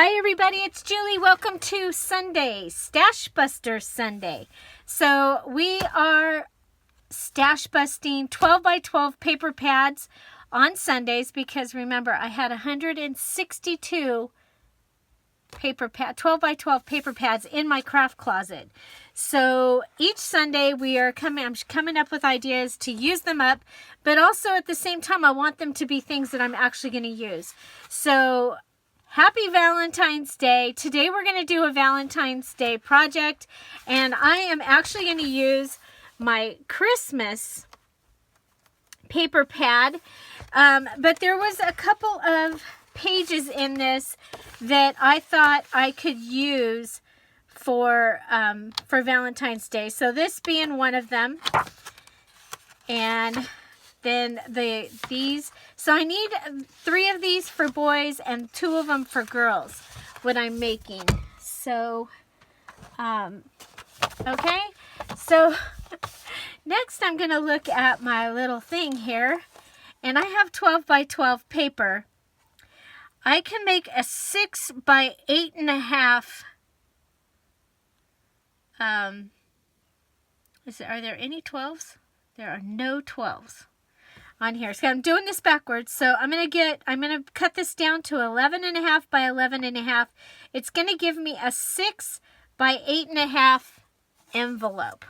Hi everybody, it's Julie. Welcome to Sunday, Stashbuster Sunday. So we are stash busting 12 by 12 paper pads on Sundays because remember I had 162 12 by 12 paper pads in my craft closet. So each Sunday I'm coming up with ideas to use them up, but also at the same time I want them to be things that I'm actually going to use. So happy Valentine's Day. Today we're going to do a Valentine's Day project, and I am actually going to use my Christmas paper pad, but there was a couple of pages in this that I thought I could use for Valentine's Day. So this being one of them, and then these. So I need 3 of these for boys and 2 of them for girls, what I'm making. So, okay. So next I'm going to look at my little thing here. And I have 12 by 12 paper. I can make a 6 by 8.5. Are there any 12s? There are no 12s on here. So I'm doing this backwards. So I'm going to cut this down to 11.5 by 11.5. It's going to give me a 6 by 8.5 envelope.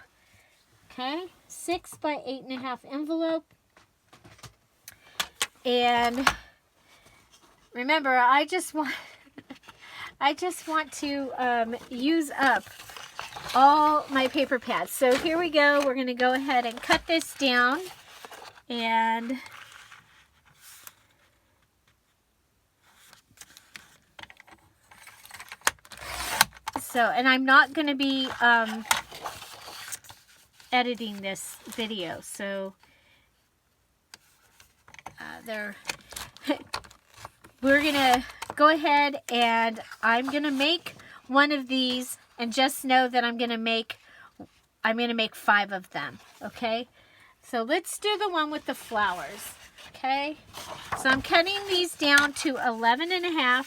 Okay, 6 by 8.5 envelope. And remember, I just want to use up all my paper pads. So here we go. We're going to go ahead and cut this down. And I'm not going to be editing this video. So we're going to go ahead and I'm going to make one of these, and just know that I'm going to make 5 of them, okay? So let's do the one with the flowers, okay? So I'm cutting these down to 11.5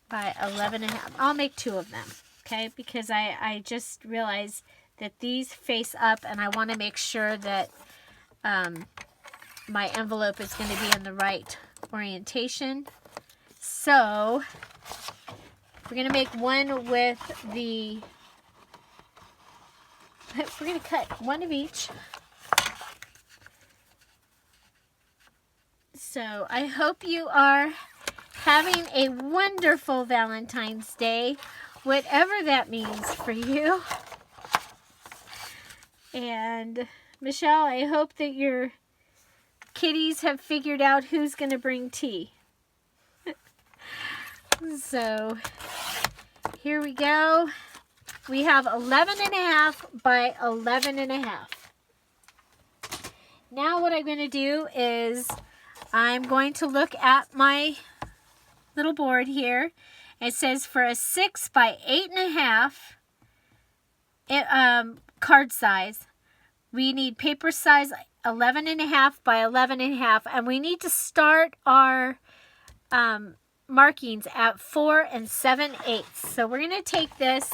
by 11.5. I'll make 2 of them, okay? Because I just realized that these face up, and I want to make sure that my envelope is going to be in the right orientation. So we're going to make one with we're going to cut one of each. So I hope you are having a wonderful Valentine's Day, whatever that means for you. And Michelle, I hope that your kitties have figured out who's going to bring tea. So here we go. We have 11.5 by 11.5. Now what I'm going to do is I'm going to look at my little board here. It says for a 6 by 8.5 card size, we need paper size 11.5 by 11.5, and we need to start our markings at 4 7/8. So we're going to take this,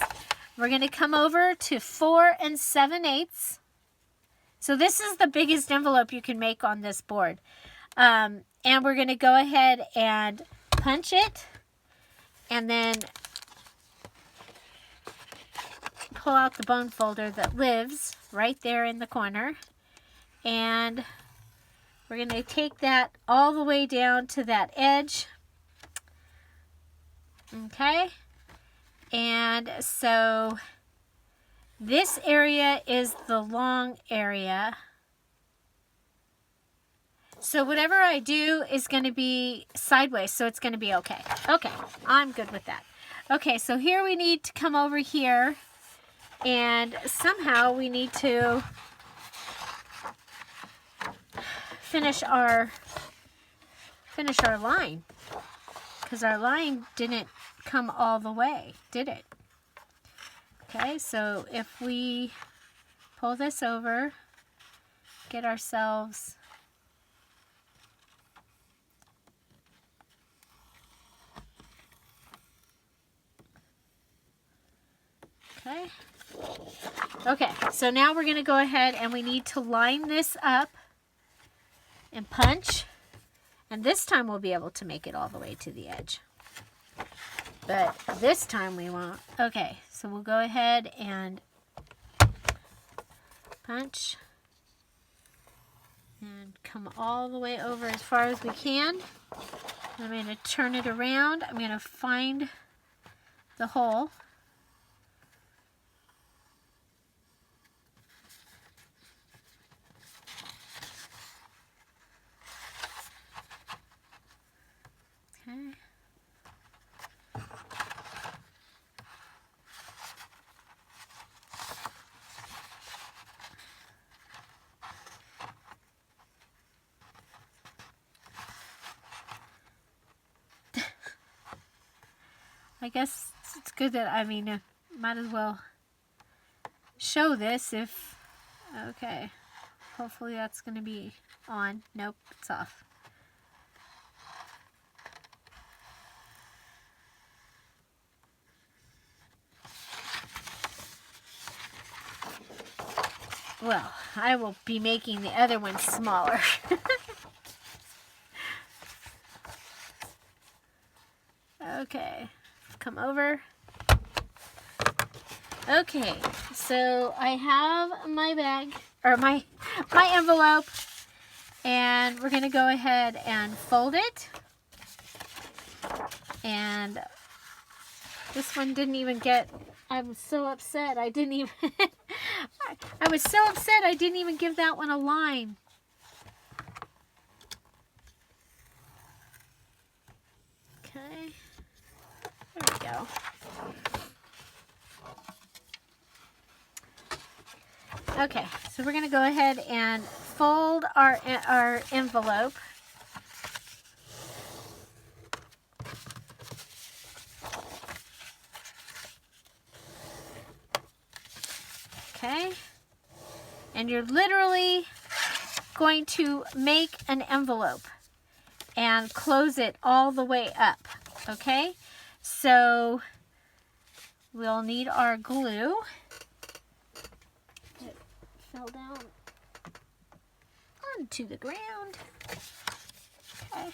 we're going to come over to 4 7/8. So this is the biggest envelope you can make on this board. And we're going to go ahead and punch it, and then pull out the bone folder that lives right there in the corner. And we're going to take that all the way down to that edge. Okay, and so this area is the long area. So whatever I do is going to be sideways, so it's going to be okay. Okay, I'm good with that. Okay, so here we need to come over here, and somehow we need to finish our line, because our line didn't come all the way, did it? Okay, so if we pull this over, get ourselves Okay. Okay, so now we're going to go ahead and we need to line this up and punch. And this time we'll be able to make it all the way to the edge. But this time we won't. Okay, so we'll go ahead and punch. And come all the way over as far as we can. I'm going to turn it around. I'm going to find the hole. Okay. I guess it's good that, I mean, might as well show this if, okay, hopefully that's going to be on. Nope, it's off. Well, I will be making the other one smaller. Okay, come over. Okay, so I have my bag, or my envelope, and we're going to go ahead and fold it. And this one didn't even get, I was so upset I didn't even, I was so upset I didn't even give that one a line. Okay, there we go. Okay, so we're going to go ahead and fold our envelope. Okay, and you're literally going to make an envelope and close it all the way up. Okay, so we'll need our glue. It fell down onto the ground. Okay.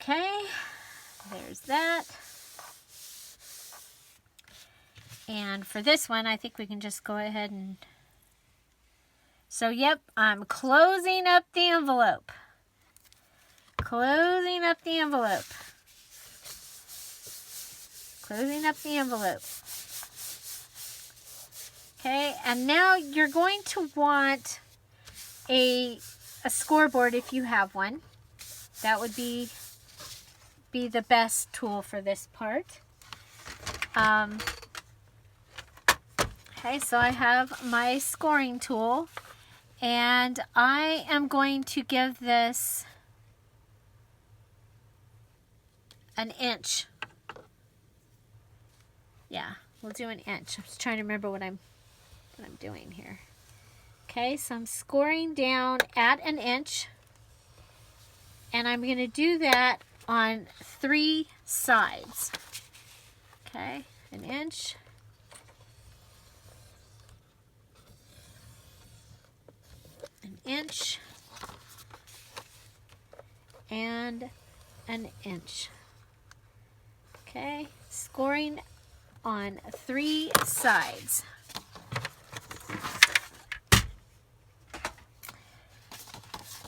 Okay, there's that. And for this one, I think we can just go ahead and... So, yep, I'm closing up the envelope. Closing up the envelope. Closing up the envelope. Okay, and now you're going to want a scoreboard if you have one. That would be the best tool for this part. Okay, so I have my scoring tool, and I am going to give this an inch. Yeah, we'll do an inch. I'm just trying to remember what I'm doing here. Okay, so I'm scoring down at an inch, and I'm going to do that on 3 sides. Okay, an inch. An inch. And an inch. Okay, scoring on 3 sides.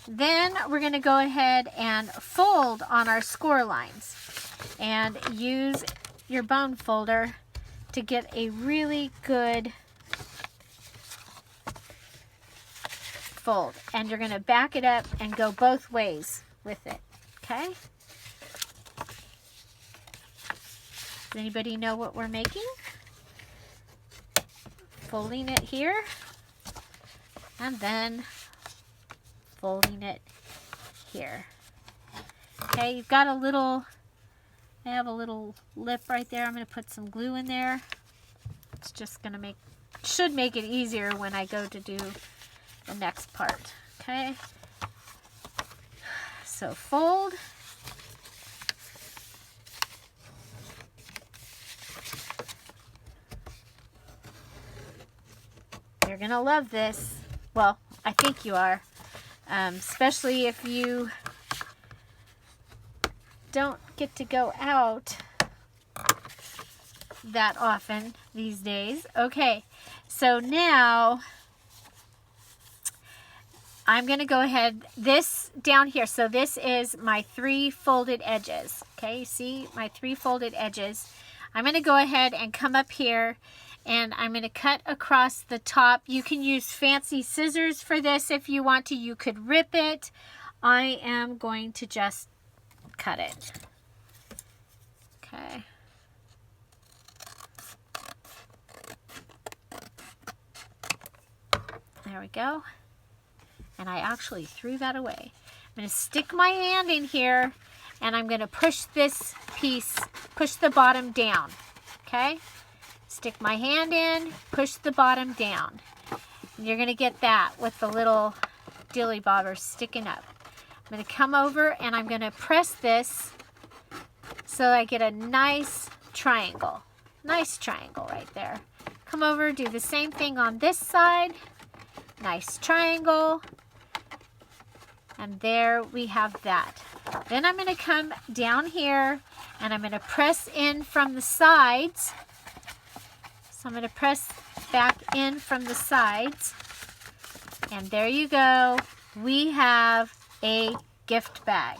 Then we're going to go ahead and fold on our score lines and use your bone folder to get a really good fold. And you're going to back it up and go both ways with it. Okay? Does anybody know what we're making? Folding it here and then folding it here. Okay, you've got a little, I have a little lip right there. I'm going to put some glue in there. It's just going to should make it easier when I go to do the next part. Okay, so fold. You're gonna love this. Well, I think you are, especially if you don't get to go out that often these days. Okay, so now I'm going to go ahead, this down here, so this is my 3 folded edges. Okay, see my 3 folded edges. I'm going to go ahead and come up here and I'm going to cut across the top. You can use fancy scissors for this if you want to. You could rip it. I am going to just cut it. Okay. There we go. And I actually threw that away. I'm going to stick my hand in here and I'm going to push this piece, push the bottom down. Okay? Stick my hand in, push the bottom down. And you're going to get that with the little dilly bobbers sticking up. I'm going to come over and I'm going to press this so I get a nice triangle. Nice triangle right there. Come over, do the same thing on this side. Nice triangle. And there we have that. Then I'm going to come down here and I'm going to press in from the sides. So I'm going to press back in from the sides. And there you go. We have a gift bag.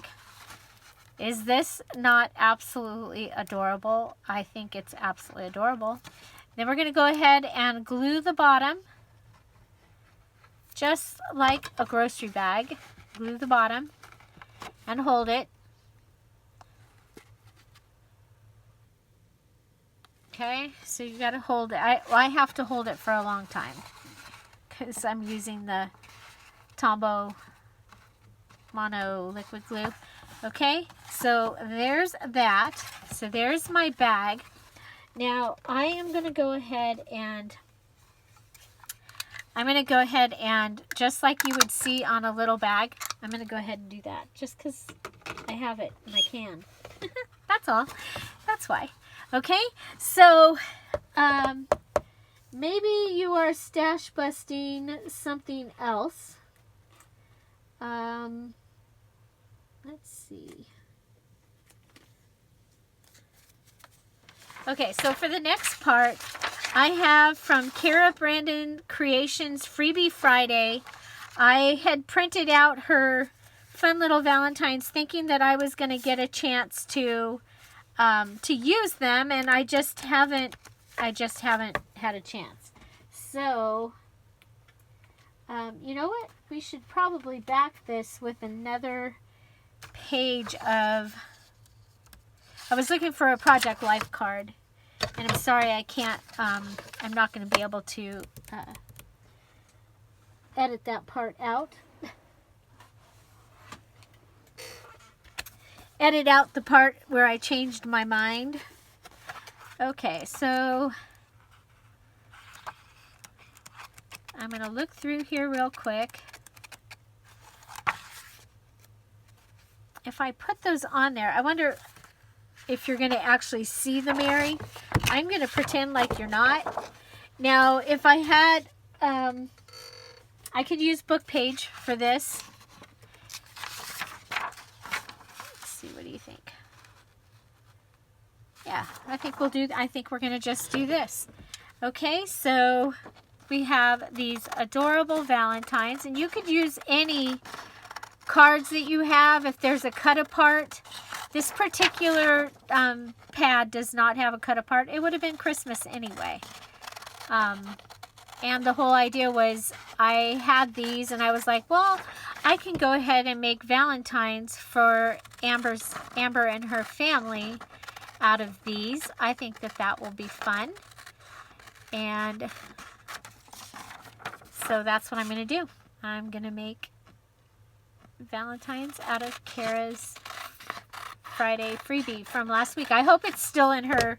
Is this not absolutely adorable? I think it's absolutely adorable. Then we're going to go ahead and glue the bottom. Just like a grocery bag. Glue the bottom and hold it. Okay, so you got to hold it. I have to hold it for a long time because I'm using the Tombow Mono liquid glue. Okay, so there's that. So there's my bag. Now I am going to go ahead and just like you would see on a little bag, I'm going to go ahead and do that just because I have it and I can. That's all. That's why. Okay, so maybe you are stash busting something else. Let's see. Okay, so for the next part, I have from Kara Brandon Creations Freebie Friday. I had printed out her fun little Valentines thinking that I was going to get a chance to use them, and I just haven't had a chance. So, you know what? We should probably back this with another page of... I was looking for a Project Life card, and I'm sorry I can't, I'm not going to be able to edit that part out. Edit out the part where I changed my mind. Okay, so I'm going to look through here real quick. If I put those on there, I wonder if you're going to actually see the Mary. I'm going to pretend like you're not. Now, if I had, I could use book page for this. Let's see, what do you think? Yeah, I think we're going to just do this. Okay, so we have these adorable Valentines, and you could use any cards that you have if there's a cut apart. This particular pad does not have a cut apart. It would have been Christmas anyway. And the whole idea was I had these and I was like, well, I can go ahead and make Valentines for Amber and her family out of these. I think that will be fun. And so that's what I'm going to do. I'm going to make Valentines out of Kara's Friday freebie from last week. I hope it's still in her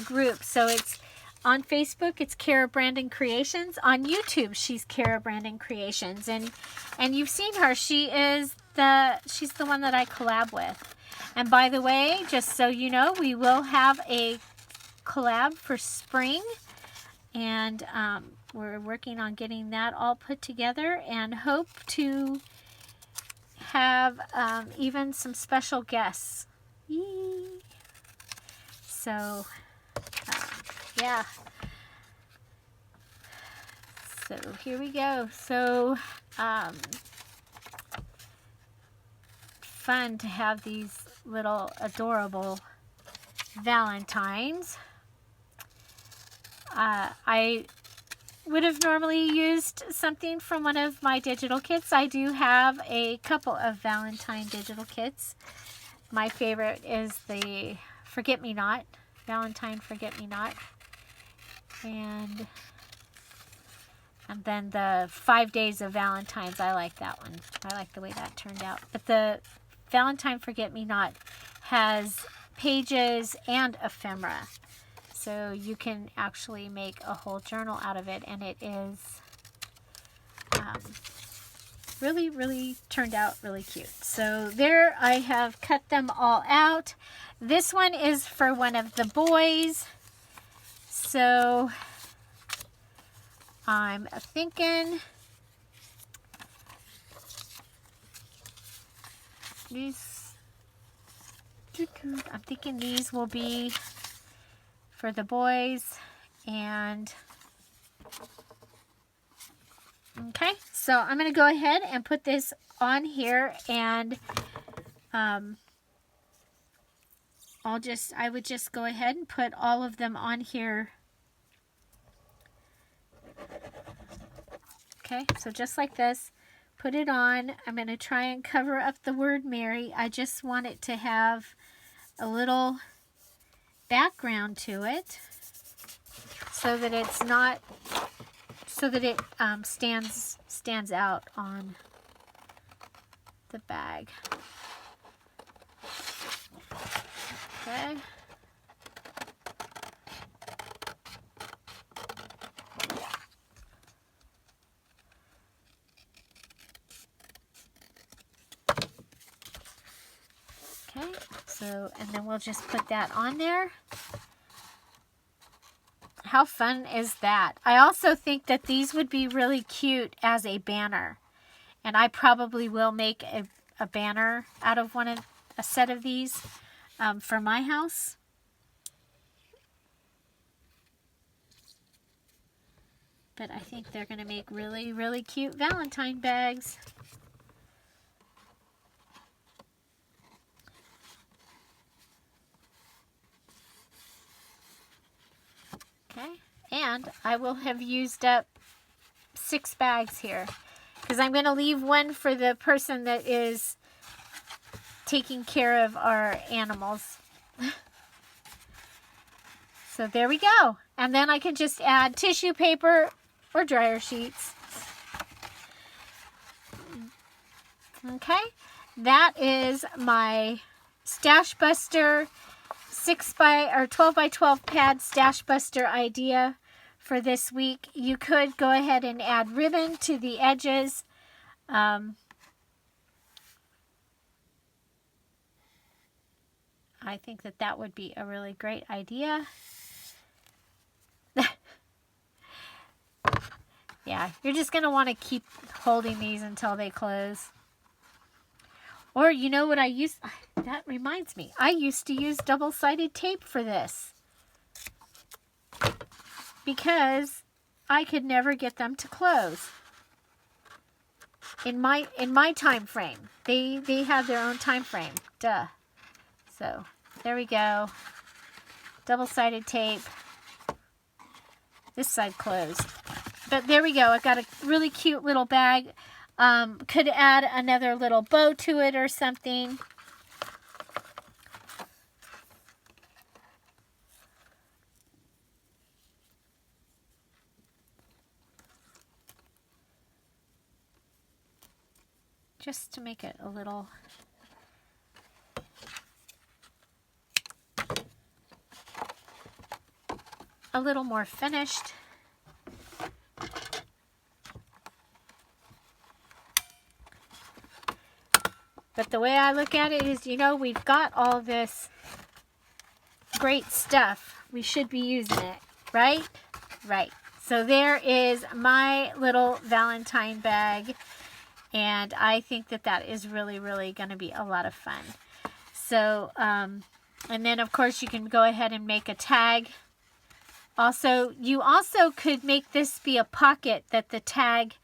group. So it's On Facebook, it's Kara Brandon Creations. On YouTube, she's Kara Brandon Creations. And you've seen her. She's the one that I collab with. And by the way, just so you know, we will have a collab for spring. And we're working on getting that all put together and hope to have even some special guests. Yee. So, yeah. So here we go. So, fun to have these little adorable Valentines. I would have normally used something from one of my digital kits. I do have a couple of Valentine digital kits. My favorite is the Forget-Me-Not, Valentine Forget-Me-Not. And then the 5 Days of Valentines. I like that one. I like the way that turned out. But the Valentine Forget-Me-Not has pages and ephemera. So you can actually make a whole journal out of it. And it is really, really turned out really cute. So there I have cut them all out. This one is for one of the boys. So I'm thinking these will be for the boys. And okay, so I'm going to go ahead and put this on here, and I would just go ahead and put all of them on here. Okay, so just like this, put it on. I'm going to try and cover up the word Mary. I just want it to have a little background to it so that it's not, so that it stands out on the bag. Okay. Okay, so, and then we'll just put that on there. How fun is that? I also think that these would be really cute as a banner. And I probably will make a banner out of a set of these for my house. But I think they're going to make really, really cute Valentine bags. Okay, and I will have used up 6 bags here, because I'm going to leave one for the person that is taking care of our animals. So there we go. And then I can just add tissue paper or dryer sheets. Okay, that is my Stashbuster 12 by 12 pad Stashbuster idea for this week. You could go ahead and add ribbon to the edges. I think that would be a really great idea. Yeah, you're just going to want to keep holding these until they close. Or you know what that reminds me. I used to use double-sided tape for this, because I could never get them to close in my time frame. They have their own time frame. Duh. So there we go. Double-sided tape. This side closed. But there we go. I've got a really cute little bag. Could add another little bow to it or something. Just to make it a little... a little more finished. But the way I look at it is, you know, we've got all this great stuff. We should be using it, right? Right. So there is my little Valentine bag. And I think that that is really, really going to be a lot of fun. So, and then of course you can go ahead and make a tag. Also, you also could make this be a pocket that the tag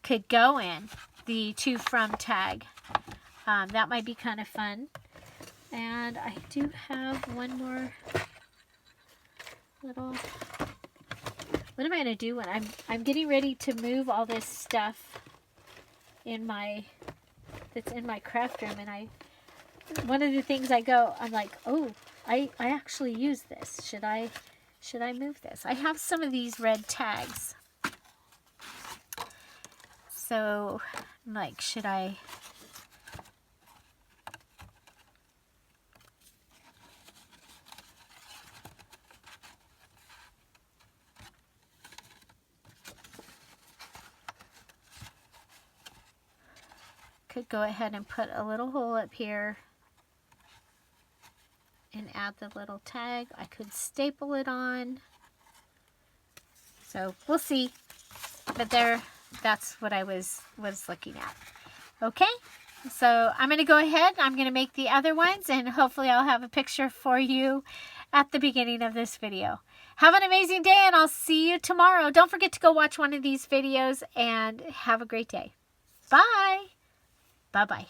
could go in. The to from tag. That might be kind of fun. And I do have one more little... What am I going to do when I'm getting ready to move all this stuff that's in my craft room, and one of the things I'm like, oh, I actually use this. Should I move this? I have some of these red tags. So I'm like, should I? Could go ahead and put a little hole up here and add the little tag. I could staple it on. So we'll see. But that's what I was looking at. Okay, so I'm going to go ahead. I'm going to make the other ones, and hopefully I'll have a picture for you at the beginning of this video. Have an amazing day, and I'll see you tomorrow. Don't forget to go watch one of these videos, and have a great day. Bye. Bye-bye.